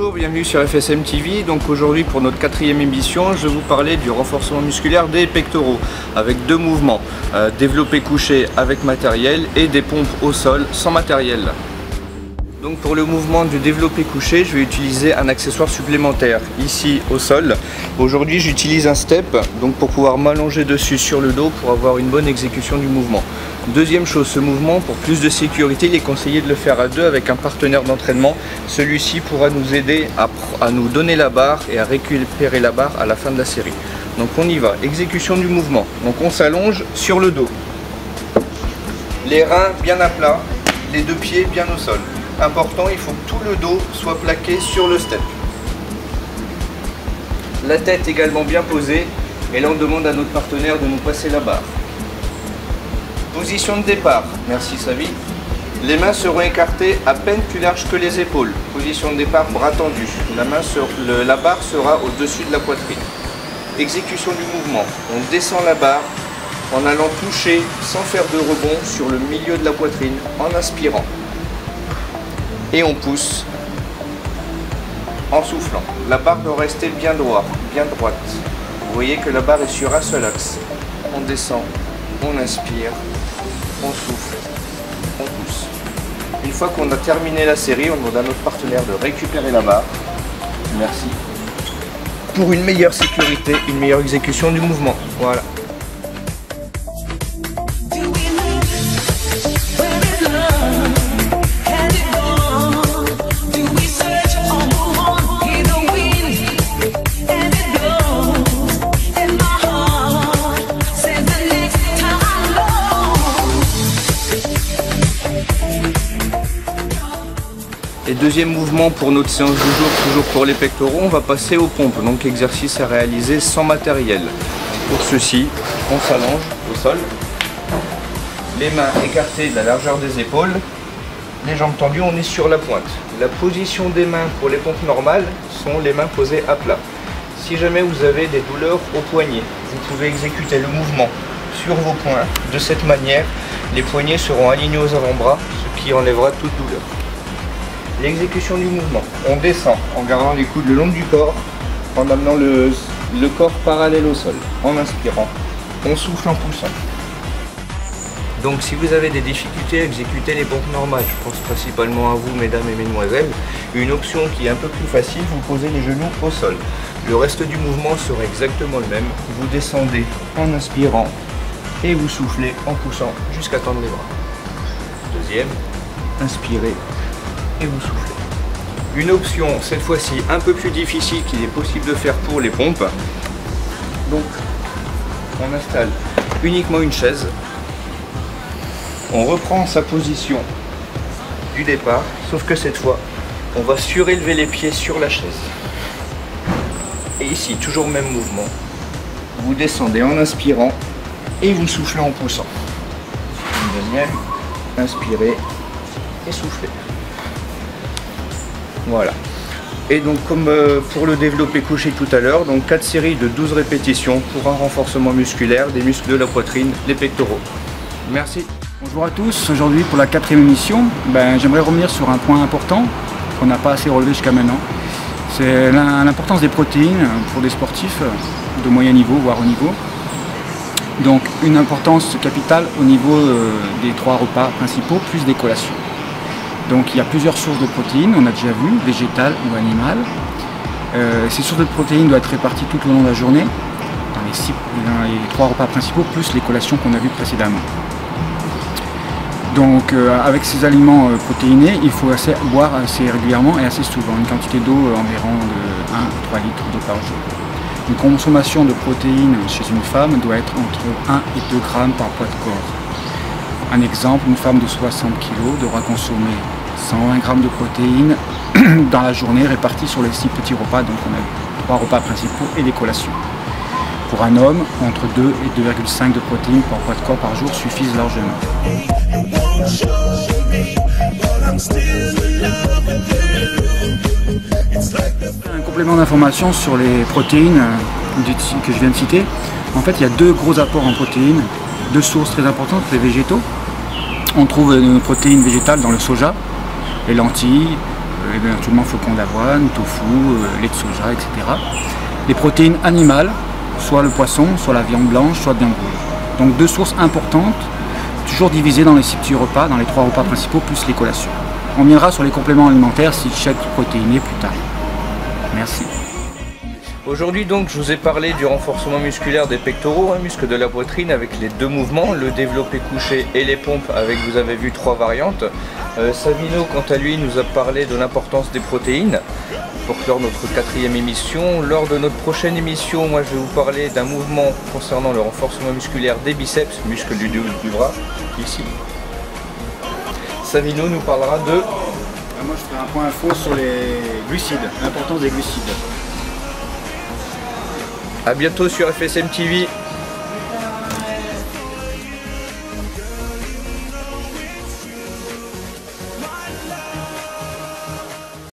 Bonjour, bienvenue sur FSM TV. Donc aujourd'hui pour notre 4e émission, je vais vous parler du renforcement musculaire des pectoraux avec deux mouvements, développé couché avec matériel et des pompes au sol sans matériel. Donc pour le mouvement du développé couché, je vais utiliser un accessoire supplémentaire ici au sol. Aujourd'hui j'utilise un step donc pour pouvoir m'allonger dessus sur le dos pour avoir une bonne exécution du mouvement. Deuxième chose, ce mouvement pour plus de sécurité, il est conseillé de le faire à deux avec un partenaire d'entraînement. Celui-ci pourra nous aider à nous donner la barre et à récupérer la barre à la fin de la série. Donc on y va, exécution du mouvement. Donc on s'allonge sur le dos. Les reins bien à plat, les deux pieds bien au sol. Important, il faut que tout le dos soit plaqué sur le step. La tête également bien posée et là on demande à notre partenaire de nous passer la barre. Position de départ, merci Savi. Les mains seront écartées à peine plus larges que les épaules. Position de départ, bras tendus. La barre sera au-dessus de la poitrine. Exécution du mouvement, on descend la barre en allant toucher sans faire de rebond sur le milieu de la poitrine en inspirant. Et on pousse en soufflant. La barre doit rester bien droite. Vous voyez que la barre est sur un seul axe. On descend, on inspire, on souffle, on pousse. Une fois qu'on a terminé la série, on demande à notre partenaire de récupérer la barre. Merci. Pour une meilleure sécurité, une meilleure exécution du mouvement. Voilà. Et deuxième mouvement pour notre séance du jour, toujours pour les pectoraux, on va passer aux pompes, donc exercice à réaliser sans matériel. Pour ceci, on s'allonge au sol, les mains écartées de la largeur des épaules, les jambes tendues, on est sur la pointe. La position des mains pour les pompes normales sont les mains posées à plat. Si jamais vous avez des douleurs au poignet, vous pouvez exécuter le mouvement sur vos poings. De cette manière, les poignets seront alignés aux avant-bras, ce qui enlèvera toute douleur. L'exécution du mouvement, on descend en gardant les coudes le long du corps, en amenant le corps parallèle au sol, en inspirant, on souffle en poussant. Donc si vous avez des difficultés à exécuter les pompes normales, je pense principalement à vous mesdames et mesdemoiselles, une option qui est un peu plus facile, vous posez les genoux au sol. Le reste du mouvement sera exactement le même, vous descendez en inspirant et vous soufflez en poussant jusqu'à tendre les bras. Deuxième, inspirez. Et vous soufflez. Une option cette fois-ci un peu plus difficile qu'il est possible de faire pour les pompes. Donc on installe uniquement une chaise, on reprend sa position du départ, sauf que cette fois on va surélever les pieds sur la chaise. Et ici toujours le même mouvement, vous descendez en inspirant et vous soufflez en poussant. Une deuxième, inspirez et soufflez. Voilà. Et donc comme pour le développé couché tout à l'heure, donc 4 séries de 12 répétitions pour un renforcement musculaire des muscles de la poitrine, les pectoraux. Merci. Bonjour à tous, aujourd'hui pour la 4e émission, j'aimerais revenir sur un point important qu'on n'a pas assez relevé jusqu'à maintenant. C'est l'importance des protéines pour des sportifs de moyen niveau, voire haut niveau. Donc une importance capitale au niveau des 3 repas principaux, plus des collations. Donc il y a plusieurs sources de protéines, on a déjà vu, végétales ou animales. Ces sources de protéines doivent être réparties tout au long de la journée, dans les 3 repas principaux, plus les collations qu'on a vues précédemment. Donc avec ces aliments protéinés, il faut boire assez régulièrement et assez souvent, une quantité d'eau environ de 1 à 3 litres d'eau par jour. Une consommation de protéines chez une femme doit être entre 1 et 2 grammes par poids de corps. Un exemple, une femme de 60 kg devra consommer 120 g de protéines dans la journée réparties sur les 6 petits repas, donc on a 3 repas principaux et des collations. Pour un homme, entre 2 et 2,5 de protéines par poids de corps par jour suffisent largement. Un complément d'information sur les protéines que je viens de citer. En fait, il y a 2 gros apports en protéines, 2 sources très importantes, les végétaux. On trouve une protéine végétale dans le soja, les lentilles, éventuellement flocons d'avoine, tofu, lait de soja, etc. Les protéines animales, soit le poisson, soit la viande blanche, soit la viande rouge. Donc 2 sources importantes, toujours divisées dans les 6 petits repas, dans les 3 repas principaux, plus les collations. On viendra sur les compléments alimentaires si chaque protéiné plus tard. Merci. Aujourd'hui donc je vous ai parlé du renforcement musculaire des pectoraux, muscles de la poitrine avec les 2 mouvements, le développé couché et les pompes avec, vous avez vu, 3 variantes. Savino quant à lui nous a parlé de l'importance des protéines pour clore notre 4e émission. Lors de notre prochaine émission, moi je vais vous parler d'un mouvement concernant le renforcement musculaire des biceps, muscles du dos du bras, ici. Savino nous parlera de... Moi je ferai un point info sur les glucides, l'importance des glucides. A bientôt sur FSM TV.